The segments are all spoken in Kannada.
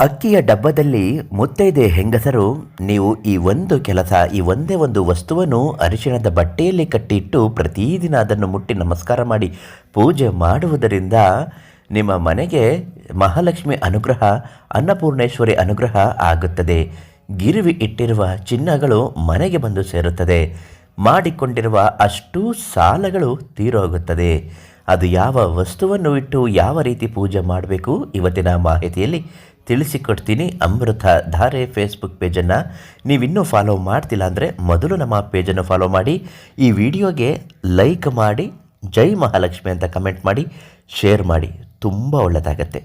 ಅಕ್ಕಿಯ ಡಬ್ಬದಲ್ಲಿ ಮುತ್ತೈದೆ ಹೆಂಗಸರು ನೀವು ಈ ಒಂದು ಕೆಲಸ ಈ ಒಂದೇ ಒಂದು ವಸ್ತುವನ್ನು ಅರಿಶಿಣದ ಬಟ್ಟೆಯಲ್ಲಿ ಕಟ್ಟಿಟ್ಟು ಪ್ರತಿದಿನ ಅದನ್ನು ಮುಟ್ಟಿ ನಮಸ್ಕಾರ ಮಾಡಿ ಪೂಜೆ ಮಾಡುವುದರಿಂದ ನಿಮ್ಮ ಮನೆಗೆ ಮಹಾಲಕ್ಷ್ಮಿ ಅನುಗ್ರಹ, ಅನ್ನಪೂರ್ಣೇಶ್ವರಿ ಅನುಗ್ರಹ ಆಗುತ್ತದೆ. ಗಿರಿವಿ ಇಟ್ಟಿರುವ ಚಿನ್ನಗಳು ಮನೆಗೆ ಬಂದು ಸೇರುತ್ತದೆ. ಮಾಡಿಕೊಂಡಿರುವ ಅಷ್ಟೂ ಸಾಲಗಳು ತೀರೋಗುತ್ತದೆ. ಅದು ಯಾವ ವಸ್ತುವನ್ನು ಇಟ್ಟು ಯಾವ ರೀತಿ ಪೂಜೆ ಮಾಡಬೇಕು ಇವತ್ತಿನ ಮಾಹಿತಿಯಲ್ಲಿ ತಿಳಿಸಿಕೊಡ್ತೀನಿ. ಅಮೃತ ಧಾರೆ ಫೇಸ್ಬುಕ್ ಪೇಜನ್ನು ನೀವಿನ್ನೂ ಫಾಲೋ ಮಾಡ್ತಿಲ್ಲ ಅಂದರೆ ಮೊದಲು ನಮ್ಮ ಪೇಜನ್ನು ಫಾಲೋ ಮಾಡಿ, ಈ ವಿಡಿಯೋಗೆ ಲೈಕ್ ಮಾಡಿ, ಜೈ ಮಹಾಲಕ್ಷ್ಮಿ ಅಂತ ಕಮೆಂಟ್ ಮಾಡಿ, ಶೇರ್ ಮಾಡಿ. ತುಂಬ ಒಳ್ಳೆಯದಾಗತ್ತೆ.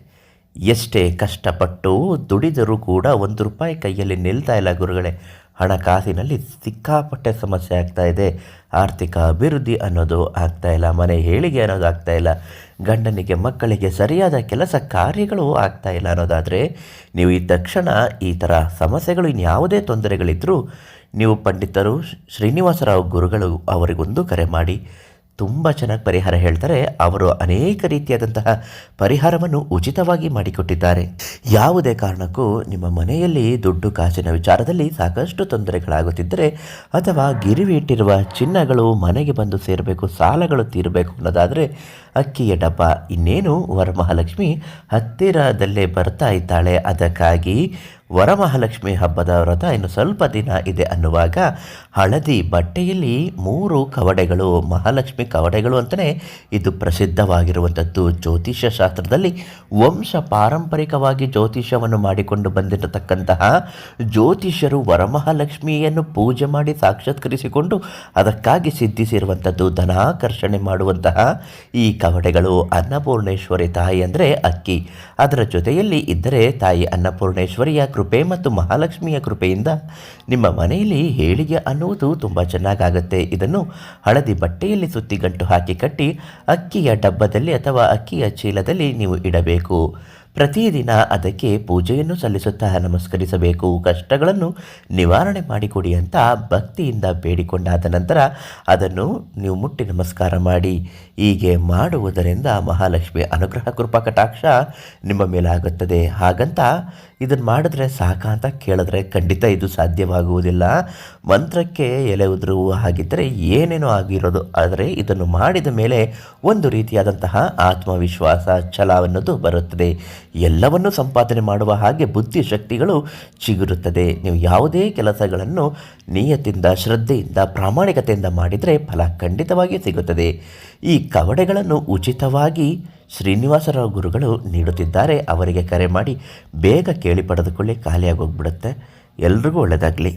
ಎಷ್ಟೇ ಕಷ್ಟಪಟ್ಟು ದುಡಿದರೂ ಕೂಡ ₹1 ಕೈಯಲ್ಲಿ ನಿಲ್ತಾ ಇಲ್ಲ ಗುರುಗಳೇ. ಹಣಕಾಸಿನಲ್ಲಿ ಸಿಕ್ಕಾಪಟ್ಟೆ ಸಮಸ್ಯೆ ಆಗ್ತಾ ಇದೆ. ಆರ್ಥಿಕ ಅಭಿವೃದ್ಧಿ ಅನ್ನೋದು ಆಗ್ತಾ ಇಲ್ಲ, ಮನೆ ಏಳಿಗೆ ಅನ್ನೋದು ಆಗ್ತಾ ಇಲ್ಲ, ಗಂಡನಿಗೆ ಮಕ್ಕಳಿಗೆ ಸರಿಯಾದ ಕೆಲಸ ಕಾರ್ಯಗಳು ಆಗ್ತಾ ಇಲ್ಲ ಅನ್ನೋದಾದರೆ ನೀವು ಈ ತಕ್ಷಣ ಈ ಥರ ಸಮಸ್ಯೆಗಳು ಇನ್ಯಾವುದೇ ತೊಂದರೆಗಳಿದ್ದರೂ ನೀವು ಪಂಡಿತರು ಶ್ರೀನಿವಾಸರಾವ್ ಗುರುಗಳು ಅವರಿಗೊಂದು ಕರೆ ಮಾಡಿ. ತುಂಬ ಚೆನ್ನಾಗಿ ಪರಿಹಾರ ಹೇಳ್ತಾರೆ. ಅವರು ಅನೇಕ ರೀತಿಯಾದಂತಹ ಪರಿಹಾರವನ್ನು ಉಚಿತವಾಗಿ ಮಾಡಿಕೊಟ್ಟಿದ್ದಾರೆ. ಯಾವುದೇ ಕಾರಣಕ್ಕೂ ನಿಮ್ಮ ಮನೆಯಲ್ಲಿ ದುಡ್ಡು ಕಾಸಿನ ವಿಚಾರದಲ್ಲಿ ಸಾಕಷ್ಟು ತೊಂದರೆಗಳಾಗುತ್ತಿದ್ದರೆ, ಅಥವಾ ಗಿರಿವಿ ಇಟ್ಟಿರುವ ಚಿನ್ನಗಳು ಮನೆಗೆ ಬಂದು ಸೇರಬೇಕು, ಸಾಲಗಳು ತೀರಬೇಕು ಅನ್ನೋದಾದರೆ ಅಕ್ಕಿಯ ಡಬ್ಬ. ಇನ್ನೇನು ವರಮಹಾಲಕ್ಷ್ಮಿ ಹತ್ತಿರದಲ್ಲೇ ಬರ್ತಾ ಇದ್ದಾಳೆ. ಅದಕ್ಕಾಗಿ ವರಮಹಾಲಕ್ಷ್ಮಿ ಹಬ್ಬದ ವ್ರತ ಇನ್ನು ಸ್ವಲ್ಪ ದಿನ ಇದೆ ಅನ್ನುವಾಗ ಹಳದಿ ಬಟ್ಟೆಯಲ್ಲಿ 3 ಕವಡೆಗಳು, ಮಹಾಲಕ್ಷ್ಮಿ ಕವಡೆಗಳು ಅಂತಲೇ ಇದು ಪ್ರಸಿದ್ಧವಾಗಿರುವಂಥದ್ದು. ಜ್ಯೋತಿಷ್ಯ ಶಾಸ್ತ್ರದಲ್ಲಿ ವಂಶ ಪಾರಂಪರಿಕವಾಗಿ ಜ್ಯೋತಿಷ್ಯವನ್ನು ಮಾಡಿಕೊಂಡು ಬಂದಿರತಕ್ಕಂತಹ ಜ್ಯೋತಿಷ್ಯರು ವರಮಹಾಲಕ್ಷ್ಮಿಯನ್ನು ಪೂಜೆ ಮಾಡಿ ಸಾಕ್ಷಾತ್ಕರಿಸಿಕೊಂಡು ಅದಕ್ಕಾಗಿ ಸಿದ್ಧಿಸಿರುವಂಥದ್ದು. ಧನಾಕರ್ಷಣೆ ಮಾಡುವಂತಹ ಈ ಕವಡೆಗಳು ಅನ್ನಪೂರ್ಣೇಶ್ವರಿ ತಾಯಿ ಅಂದರೆ ಅಕ್ಕಿ, ಅದರ ಜೊತೆಯಲ್ಲಿ ಇದ್ದರೆ ತಾಯಿ ಅನ್ನಪೂರ್ಣೇಶ್ವರಿಯ ಕೃಪೆ ಮತ್ತು ಮಹಾಲಕ್ಷ್ಮಿಯ ಕೃಪೆಯಿಂದ ನಿಮ್ಮ ಮನೆಯಲ್ಲಿ ಏಳಿಗೆ ಅನ್ನುವುದು ತುಂಬ ಚೆನ್ನಾಗಾಗುತ್ತೆ. ಇದನ್ನು ಹಳದಿ ಬಟ್ಟೆಯಲ್ಲಿ ಸುತ್ತಿ ಗಂಟು ಹಾಕಿ ಕಟ್ಟಿ ಅಕ್ಕಿಯ ಡಬ್ಬದಲ್ಲಿ ಅಥವಾ ಅಕ್ಕಿಯ ಚೀಲದಲ್ಲಿ ನೀವು ಇಡಬೇಕು. ಪ್ರತಿದಿನ ಅದಕ್ಕೆ ಪೂಜೆಯನ್ನು ಸಲ್ಲಿಸುತ್ತಾ ನಮಸ್ಕರಿಸಬೇಕು. ಕಷ್ಟಗಳನ್ನು ನಿವಾರಣೆ ಮಾಡಿಕೊಡಿ ಅಂತ ಭಕ್ತಿಯಿಂದ ಬೇಡಿಕೊಂಡಾದ ನಂತರ ಅದನ್ನು ನೀವು ಮುಟ್ಟಿ ನಮಸ್ಕಾರ ಮಾಡಿ. ಹೀಗೆ ಮಾಡುವುದರಿಂದ ಮಹಾಲಕ್ಷ್ಮಿ ಅನುಗ್ರಹ ಕೃಪಾ ಕಟಾಕ್ಷ ನಿಮ್ಮ ಮೇಲಾಗುತ್ತದೆ. ಹಾಗಂತ ಇದನ್ನು ಮಾಡಿದ್ರೆ ಸಾಕ ಅಂತ ಕೇಳಿದ್ರೆ ಖಂಡಿತ ಇದು ಸಾಧ್ಯವಾಗುವುದಿಲ್ಲ. ಮಂತ್ರಕ್ಕೆ ಎಲೆ ಉದುರುವ ಹಾಗಿದ್ದರೆ ಏನೇನೋ ಆಗಿರೋದು. ಆದರೆ ಇದನ್ನು ಮಾಡಿದ ಮೇಲೆ ಒಂದು ರೀತಿಯಾದಂತಹ ಆತ್ಮವಿಶ್ವಾಸ, ಛಲ ಅನ್ನೋದು ಬರುತ್ತದೆ. ಎಲ್ಲವನ್ನೂ ಸಂಪಾದನೆ ಮಾಡುವ ಹಾಗೆ ಬುದ್ಧಿಶಕ್ತಿಗಳು ಚಿಗುರುತ್ತದೆ. ನೀವು ಯಾವುದೇ ಕೆಲಸಗಳನ್ನು ನಿಯತ್ತಿಂದ, ಶ್ರದ್ಧೆಯಿಂದ, ಪ್ರಾಮಾಣಿಕತೆಯಿಂದ ಮಾಡಿದರೆ ಫಲ ಖಂಡಿತವಾಗಿ ಸಿಗುತ್ತದೆ. ಈ ಕವಡೆಗಳನ್ನು ಉಚಿತವಾಗಿ ಶ್ರೀನಿವಾಸರಾವ್ ಗುರುಗಳು ನೀಡುತ್ತಿದ್ದಾರೆ. ಅವರಿಗೆ ಕರೆ ಮಾಡಿ ಬೇಗ ಕೇಳಿ ಪಡೆದುಕೊಳ್ಳಿ, ಖಾಲಿಯಾಗಿ ಹೋಗ್ಬಿಡುತ್ತೆ. ಎಲ್ರಿಗೂ ಒಳ್ಳೆಯದಾಗಲಿ.